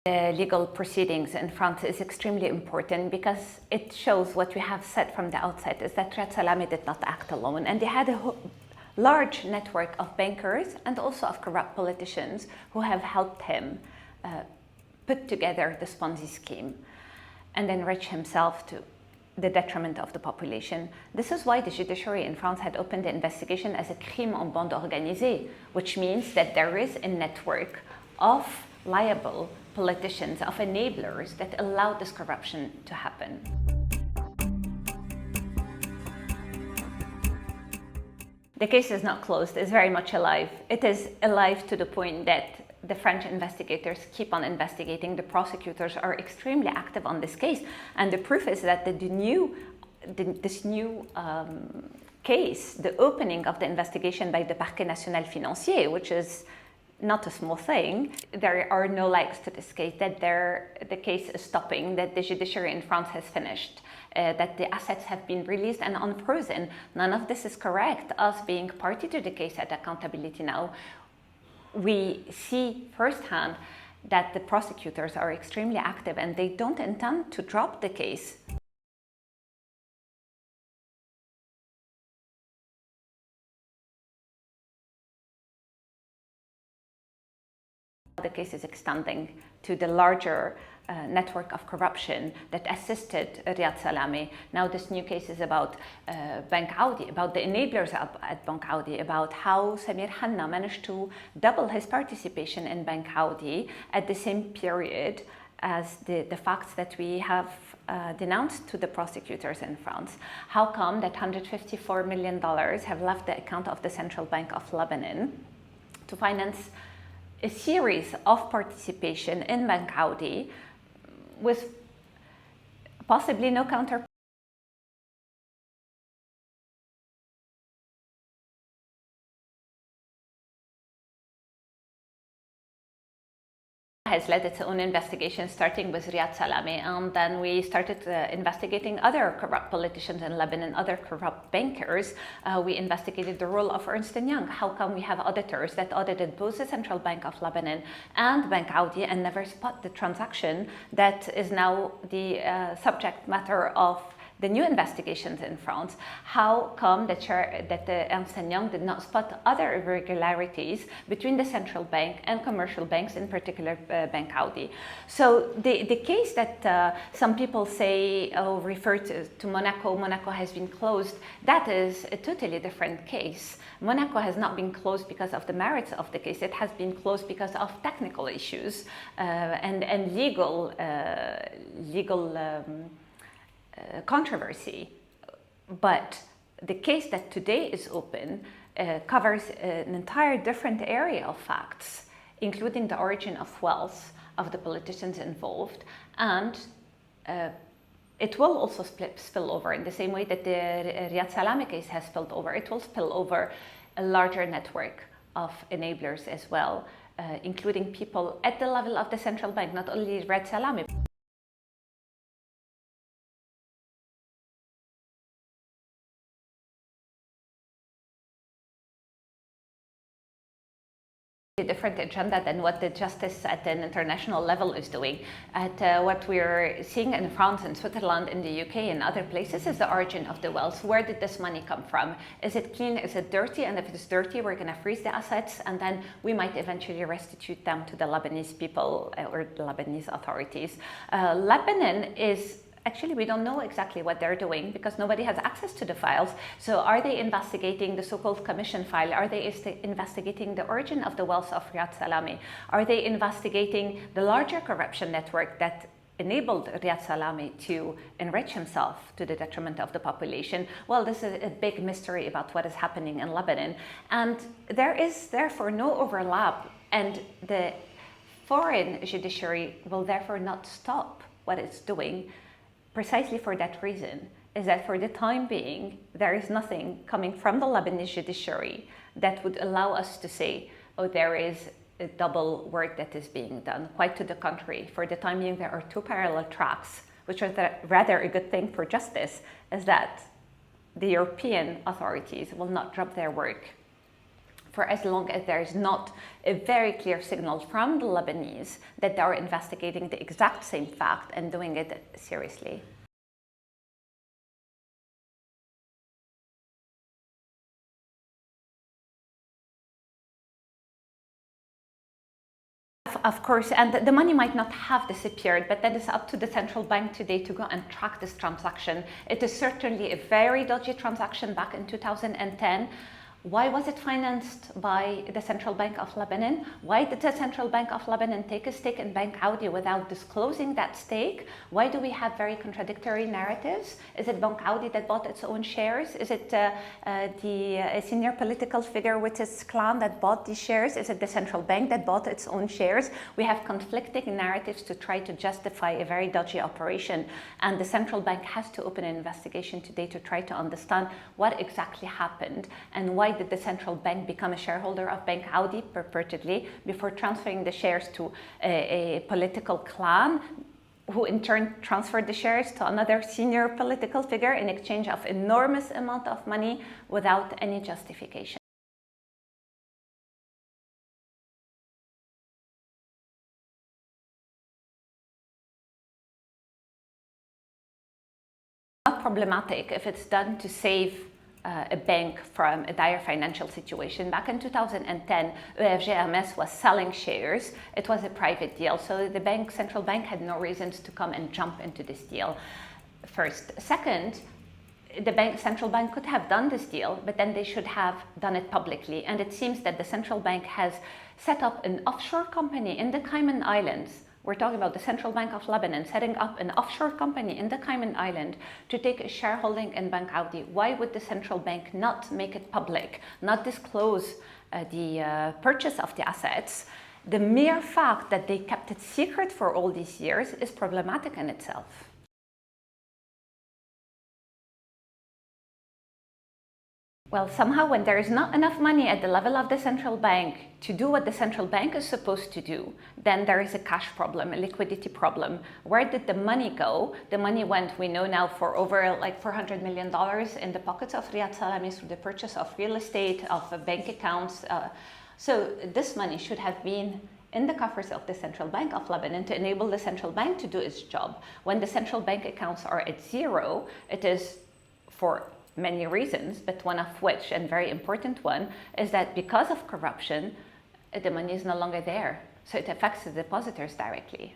Legal proceedings in France is extremely important because it shows what we have said from the outset, is that Riyad Salamé did not act alone, and they had a large network of bankers and also of corrupt politicians who have helped him put together this Ponzi scheme and enrich himself to the detriment of the population. This is why the judiciary in France had opened the investigation as a crime en bande organisée, which means that there is a network of liable politicians, of enablers that allowed this corruption to happen. The case is not closed, it's very much alive. It is alive to the point that the French investigators keep on investigating. The prosecutors are extremely active on this case. And the proof is that this new case, the opening of the investigation by the Parquet National Financier, which is not a small thing, there are no legs to this case, that the case is stopping, that the judiciary in France has finished, that the assets have been released and unfrozen. None of this is correct. Us being party to the case at Accountability Now, we see firsthand that the prosecutors are extremely active and they don't intend to drop the case. The case is extending to the larger network of corruption that assisted Riyad Salamé. Now this new case is about Bank Audi, about the enablers at Bank Audi, about how Samir Hanna managed to double his participation in Bank Audi at the same period as the facts that we have denounced to the prosecutors in France. How come that $154 million have left the account of the Central Bank of Lebanon to finance a series of participation in Bank Audi with possibly no counter has led its own investigation, starting with Riyad Salamé, and then we started investigating other corrupt politicians in Lebanon, other corrupt bankers. We investigated the role of Ernst & Young. How come we have auditors that audited both the Central Bank of Lebanon and Bank Audi and never spot the transaction that is now the subject matter of the new investigations in France? How come that the Ernst & Young did not spot other irregularities between the central bank and commercial banks, in particular Bank Audi? So the case that some people say, refer to Monaco, Monaco has been closed, that is a totally different case. Monaco has not been closed because of the merits of the case. It has been closed because of technical issues and legal controversy. But the case that today is open covers an entire different area of facts, including the origin of wealth of the politicians involved, and it will also spill over in the same way that the Riyad Salamé case has spilled over. It will spill over a larger network of enablers as well, including people at the level of the central bank, not only Riyad Salamé. A different agenda than what the justice at an international level is doing. At what we're seeing in France and Switzerland, in the UK and other places, is the origin of the wealth. Where did this money come from? Is it clean? Is it dirty? And if it's dirty, we're going to freeze the assets, and then we might eventually restitute them to the Lebanese people or the Lebanese authorities. Lebanon is actually, we don't know exactly what they're doing because nobody has access to the files. So are they investigating the so-called commission file? Are they investigating the origin of the wealth of Riyad Salamé? Are they investigating the larger corruption network that enabled Riyad Salamé to enrich himself to the detriment of the population? Well, this is a big mystery about what is happening in Lebanon. And there is therefore no overlap, and the foreign judiciary will therefore not stop what it's doing. Precisely for that reason, is that for the time being, there is nothing coming from the Lebanese judiciary that would allow us to say, oh, there is a double work that is being done. Quite to the contrary, for the time being, there are two parallel tracks, which is rather a good thing for justice, is that the European authorities will not drop their work for as long as there is not a very clear signal from the Lebanese that they are investigating the exact same fact and doing it seriously. Of course, and the money might not have disappeared, but that is up to the central bank today to go and track this transaction. It is certainly a very dodgy transaction back in 2010. Why was it financed by the Central Bank of Lebanon? Why did the Central Bank of Lebanon take a stake in Bank Audi without disclosing that stake? Why do we have very contradictory narratives? Is it Bank Audi that bought its own shares? Is it the senior political figure with his clan that bought these shares? Is it the Central Bank that bought its own shares? We have conflicting narratives to try to justify a very dodgy operation, and the Central Bank has to open an investigation today to try to understand what exactly happened and why did the central bank become a shareholder of Bank Audi purportedly before transferring the shares to a political clan, who in turn transferred the shares to another senior political figure in exchange of enormous amount of money without any justification. Not problematic if it's done to save a bank from a dire financial situation. Back in 2010, EFG was selling shares. It was a private deal, so the central bank had no reasons to come and jump into this deal. First. Second, the central bank could have done this deal, but then they should have done it publicly. And it seems that the central bank has set up an offshore company in the Cayman Islands. We're talking about the Central Bank of Lebanon setting up an offshore company in the Cayman Island to take a shareholding in Bank Audi. Why would the central bank not make it public, not disclose the purchase of the assets? The mere fact that they kept it secret for all these years is problematic in itself. Well, somehow when there is not enough money at the level of the central bank to do what the central bank is supposed to do, then there is a cash problem, a liquidity problem. Where did the money go? The money went, we know now, for over like $400 million in the pockets of Riyad Salami through the purchase of real estate, of bank accounts. So this money should have been in the coffers of the Central Bank of Lebanon to enable the central bank to do its job. When the central bank accounts are at zero, it is for many reasons, but one of which, and very important one, is that because of corruption, the money is no longer there. So it affects the depositors directly.